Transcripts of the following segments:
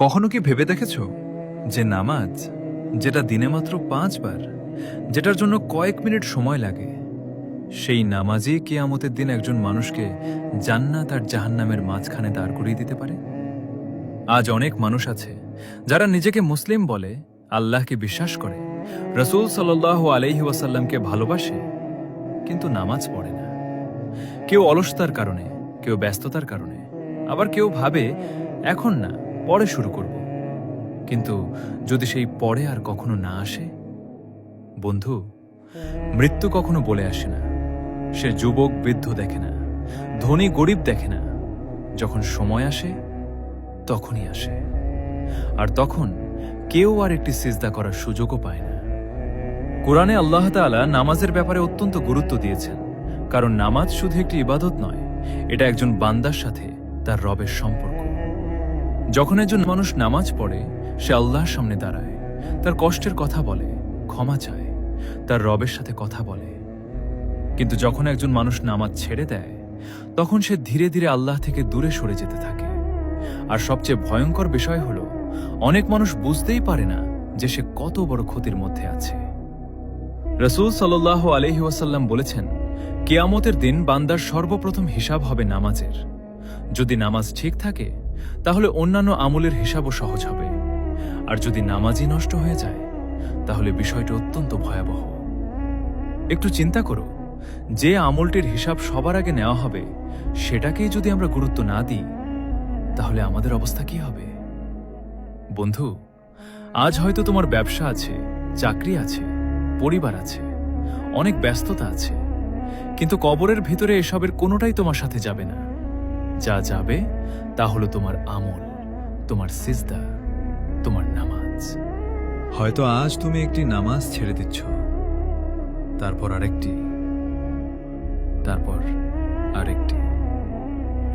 কখনো কি ভেবে দেখেছ যে নামাজ, যেটা দিনে মাত্র 5 বার, যেটার জন্য কয়েক মিনিট সময় লাগে, সেই নামাজই কিয়ামতের দিন একজন মানুষকে জান্নাত আর জাহান্নামের মাঝখানে দাঁড় করিয়ে দিতে পারে? আজ অনেক মানুষ আছে যারা নিজেকে মুসলিম বলে, আল্লাহকে বিশ্বাস করে, রসূল সাল্লাল্লাহু আলাইহি ওয়াসাল্লামকে ভালোবাসে, কিন্তু নামাজ পড়ে না। কেউ অলসতার কারণে, কেউ ব্যস্ততার কারণে, আবার কেউ ভাবে এখন না, পরে শুরু করব। কিন্তু যদি সেই পরে আর কখনো না আসে? বন্ধু, মৃত্যু কখনো বলে আসে না। সে যুবক বৃদ্ধ দেখে না, ধনী গরিব দেখে না। যখন সময় আসে তখনই আসে, আর তখন কেউ আর একটি সিজদা করার সুযোগও পায় না। কোরআনে আল্লাহ তাআলা নামাজের ব্যাপারে অত্যন্ত গুরুত্ব দিয়েছেন, কারণ নামাজ শুধু একটি ইবাদত নয়, এটা একজন বান্দার সাথে তার রবের সম্পর্ক। যখন একজন মানুষ নামাজ পড়ে, সে আল্লাহর সামনে দাঁড়ায়, তার কষ্টের কথা বলে, ক্ষমা চায়, তার রবের সাথে কথা বলে। কিন্তু যখন একজন মানুষ নামাজ ছেড়ে দেয়, তখন সে ধীরে ধীরে আল্লাহ থেকে দূরে সরে যেতে থাকে। আর সবচেয়ে ভয়ঙ্কর বিষয় হলো, অনেক মানুষ বুঝতেই পারে না যে সে কত বড় ক্ষতির মধ্যে আছে। রসূল সাল্লাল্লাহু আলাইহি ওয়াসাল্লাম বলেছেন, কিয়ামতের দিন বান্দার সর্বপ্রথম হিসাব হবে নামাজের। যদি নামাজ ঠিক থাকে, তাহলে অন্যান্য আমলের হিসাবও সহজ হবে। আর যদি নামাজই নষ্ট হয়ে যায়, তাহলে বিষয়টি অত্যন্ত ভয়াবহ। একটু চিন্তা করো, যে আমলটির হিসাব সবার আগে নেওয়া হবে, সেটাকেই যদি আমরা গুরুত্ব না দিই, তাহলে আমাদের অবস্থা কি হবে? বন্ধু, আজ হয়তো তোমার ব্যবসা আছে, চাকরি আছে, পরিবার আছে, অনেক ব্যস্ততা আছে, কিন্তু কবরের ভিতরে এসবের কোনোটাই তোমার সাথে যাবে না। যা যাবে তা হলো তোমার আমল, তোমার সিজদা, তোমার নামাজ। হয়তো আজ তুমি একটি নামাজ ছেড়ে দিচ্ছ, তারপর আরেকটি, তারপর আরেকটি।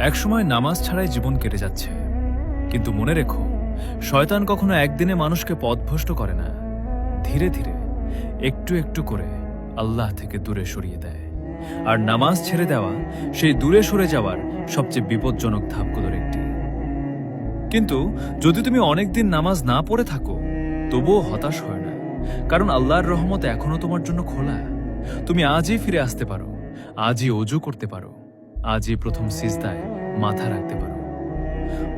একসময় নামাজ ছাড়াই জীবন কেটে যাচ্ছে। কিন্তু মনে রেখো, শয়তান কখনো একদিনে মানুষকে পথভ্রষ্ট করে না। ধীরে ধীরে, একটু একটু করে আল্লাহ থেকে দূরে সরিয়ে দেয়। আর নামাজ ছেড়ে দেওয়া সেই দূরে সরে যাওয়ার সবচেয়ে বিপজ্জনক ধাপগুলোর একটি। কিন্তু যদি তুমি অনেকদিন নামাজ না পড়ে থাকো, তবুও হতাশ হয় না, কারণ আল্লাহর রহমত এখনো তোমার জন্য খোলা। তুমি আজই ফিরে আসতে পারো, আজই অজু করতে পারো, আজই প্রথম সিজদায় মাথা রাখতে পারো।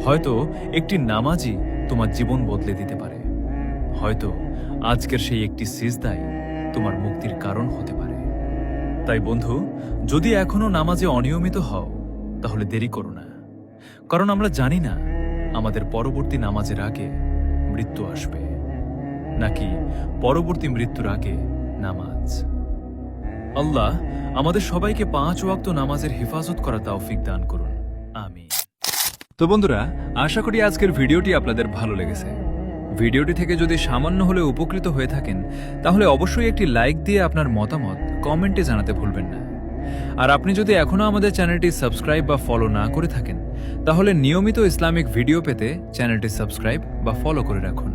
হয়তো একটি নামাজই তোমার জীবন বদলে দিতে পারে। হয়তো আজকের সেই একটি সিজদাই তোমার মুক্তির কারণ হতে পারে। তাই বন্ধু, যদি এখনো নামাজে অনিয়মিত হও, তাহলে দেরি করো না, কারণ আমরা জানি না আমাদের পরবর্তী নামাজের আগে মৃত্যু আসবে, নাকি পরবর্তী মৃত্যুর আগে নামাজ। আল্লাহ আমাদের সবাইকে 5 ওয়াক্ত নামাজের হেফাজত করা তৌফিক দান করুন, আমিন। তো বন্ধুরা, আশা করি আজকের ভিডিওটি আপনাদের ভালো লেগেছে। ভিডিওটি থেকে যদি সামান্য হলেও উপকৃত হয়ে থাকেন, তাহলে অবশ্যই একটি লাইক দিয়ে আপনার মতামত কমেন্টে জানাতে ভুলবেন না। আর আপনি যদি এখনো আমাদের চ্যানেলটি সাবস্ক্রাইব বা ফলো না করে থাকেন, তাহলে নিয়মিত ইসলামিক ভিডিও পেতে চ্যানেলটি সাবস্ক্রাইব বা ফলো করে রাখুন।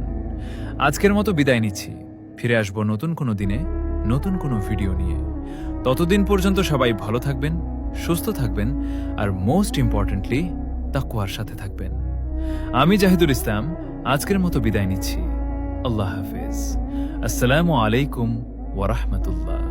আজকের মতো বিদায় নিচ্ছি। ফিরে আসবো নতুন কোনো দিনে, নতুন কোনো ভিডিও নিয়ে। ততদিন পর্যন্ত সবাই ভালো থাকবেন, সুস্থ থাকবেন, আর মোস্ট ইম্পর্টেন্টলি তাকওয়ার সাথে থাকবেন। আমি জাহিদুল ইসলাম আজকের মতো বিদায় নিচ্ছি। আল্লাহ হাফেজ। আসসালামু আলাইকুম ওয়া রাহমাতুল্লাহ।